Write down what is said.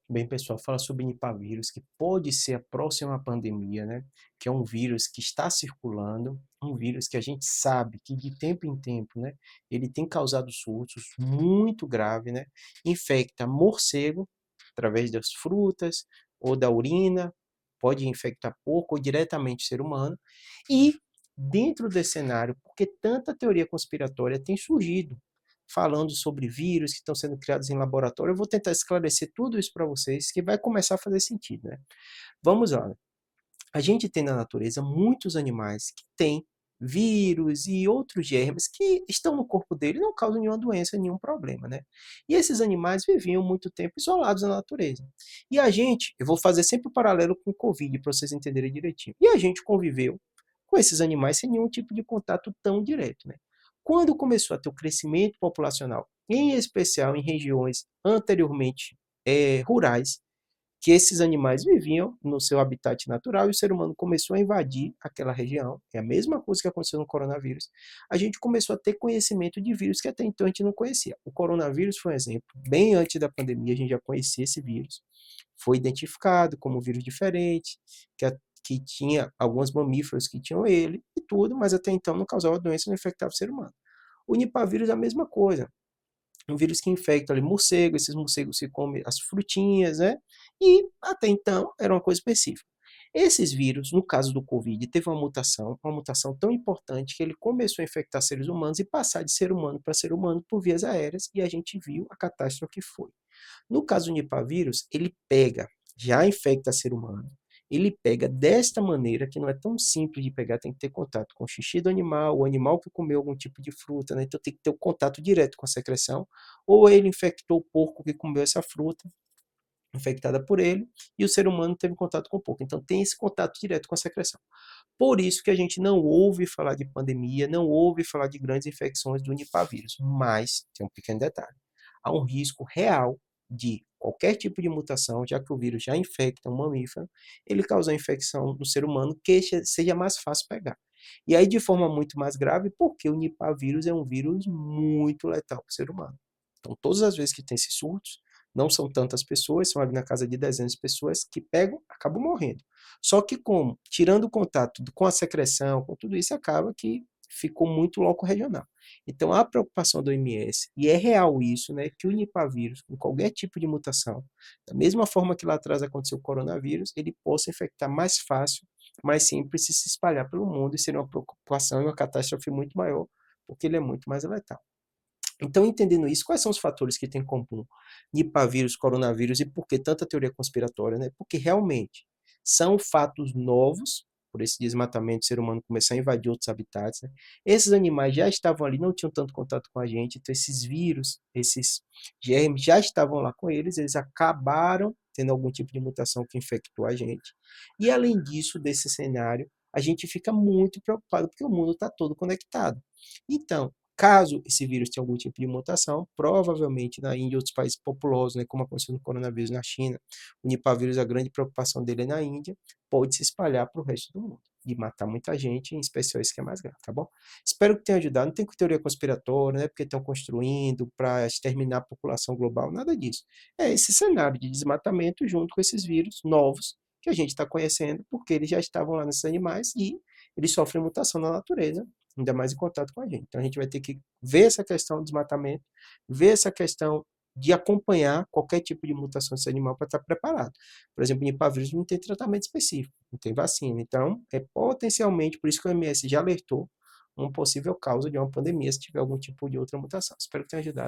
Bem, pessoal, fala sobre Nipah-vírus, que pode ser a próxima pandemia, né? Que é um vírus que está circulando, um vírus que a gente sabe que de tempo em tempo, né? Ele tem causado surtos muito graves, né? Infecta morcego através das frutas ou da urina, pode infectar porco ou diretamente ser humano. E dentro desse cenário, porque tanta teoria conspiratória tem surgido, falando sobre vírus que estão sendo criados em laboratório. Eu vou tentar esclarecer tudo isso para vocês, que vai começar a fazer sentido, né? Vamos lá. A gente tem na natureza muitos animais que têm vírus e outros germes que estão no corpo dele e não causam nenhuma doença, nenhum problema, né? E esses animais viviam muito tempo isolados na natureza. E a gente, eu vou fazer sempre o paralelo com o Covid para vocês entenderem direitinho. E a gente conviveu com esses animais sem nenhum tipo de contato tão direto, né? Quando começou a ter o crescimento populacional, em especial em regiões anteriormente rurais, que esses animais viviam no seu habitat natural e o ser humano começou a invadir aquela região, é a mesma coisa que aconteceu no coronavírus, a gente começou a ter conhecimento de vírus que até então a gente não conhecia. O coronavírus foi um exemplo, bem antes da pandemia a gente já conhecia esse vírus, foi identificado como um vírus diferente, que tinha alguns mamíferos que tinham ele e tudo, mas até então não causava doença e não infectava o ser humano. O nipavírus é a mesma coisa, um vírus que infecta ali morcego, esses morcegos que comem as frutinhas, né? E até então era uma coisa específica. Esses vírus, no caso do Covid, teve uma mutação tão importante que ele começou a infectar seres humanos e passar de ser humano para ser humano por vias aéreas e a gente viu a catástrofe que foi. No caso do Nipah vírus, ele pega, já infecta ser humano, ele pega desta maneira, que não é tão simples de pegar, tem que ter contato com o xixi do animal, o animal que comeu algum tipo de fruta, né? Então tem que ter o contato direto com a secreção, ou ele infectou o porco que comeu essa fruta, infectada por ele, e o ser humano teve contato com o porco. Então tem esse contato direto com a secreção. Por isso que a gente não ouve falar de pandemia, não ouve falar de grandes infecções do Nipah vírus, mas tem um pequeno detalhe. Há um risco real de qualquer tipo de mutação, já que o vírus já infecta um mamífero, ele causar infecção no ser humano que seja mais fácil pegar. E aí de forma muito mais grave, porque o Nipah vírus é um vírus muito letal para o ser humano. Então todas as vezes que tem esses surtos, não são tantas pessoas, são ali na casa de dezenas de pessoas que pegam, acabam morrendo. Só que como? Tirando o contato com a secreção, com tudo isso, acaba que ficou muito loco regional. Então, a preocupação do OMS, e é real isso, né, que o Nipah vírus, com qualquer tipo de mutação, da mesma forma que lá atrás aconteceu o coronavírus, ele possa infectar mais fácil, mais simples, e se espalhar pelo mundo, e seria uma preocupação e uma catástrofe muito maior, porque ele é muito mais letal. Então, entendendo isso, quais são os fatores que tem em comum Nipah vírus, coronavírus e por que tanta teoria conspiratória, né? Porque realmente são fatos novos, por esse desmatamento, o ser humano começar a invadir outros habitats, né? Esses animais já estavam ali, não tinham tanto contato com a gente, então esses vírus, esses germes já estavam lá com eles, eles acabaram tendo algum tipo de mutação que infectou a gente. E além disso, desse cenário, a gente fica muito preocupado porque o mundo está todo conectado. Então, caso esse vírus tenha algum tipo de mutação, provavelmente na Índia e outros países populosos, né, como aconteceu no coronavírus na China, o Nipah vírus, a grande preocupação dele é na Índia, pode se espalhar para o resto do mundo e matar muita gente, em especial isso que é mais grave, tá bom? Espero que tenha ajudado. Não tem teoria conspiratória, né, porque estão construindo para exterminar a população global, nada disso. É esse cenário de desmatamento junto com esses vírus novos que a gente está conhecendo, porque eles já estavam lá nesses animais e eles sofrem mutação na natureza, ainda mais em contato com a gente. Então a gente vai ter que ver essa questão do desmatamento, ver essa questão de acompanhar qualquer tipo de mutação desse animal para estar preparado. Por exemplo, o Nipah-vírus não tem tratamento específico, não tem vacina. Então, é potencialmente, por isso que o OMS já alertou, uma possível causa de uma pandemia se tiver algum tipo de outra mutação. Espero que tenha ajudado.